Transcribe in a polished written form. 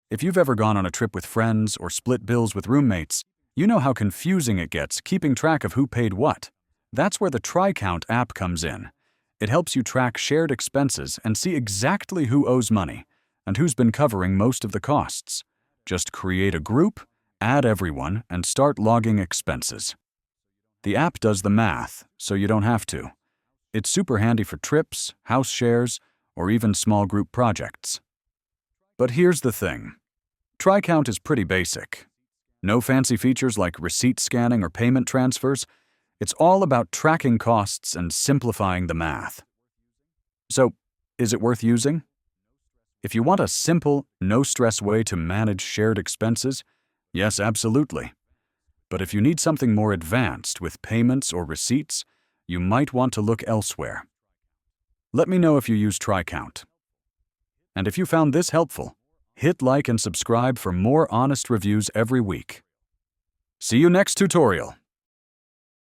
If you've ever gone on a trip with friends or split bills with roommates, you know how confusing it gets keeping track of who paid what. That's where the Tricount app comes in. It helps you track shared expenses and see exactly who owes money and who's been covering most of the costs. Just create a group, add everyone, and start logging expenses. The app does the math, so you don't have to. It's super handy for trips, house shares, or even small group projects. But here's the thing. Tricount is pretty basic. No fancy features like receipt scanning or payment transfers. It's all about tracking costs and simplifying the math. So, is it worth using? If you want a simple, no-stress way to manage shared expenses, yes, absolutely. But if you need something more advanced with payments or receipts, you might want to look elsewhere. Let me know if you use Tricount. And if you found this helpful, hit like and subscribe for more honest reviews every week. See you next tutorial.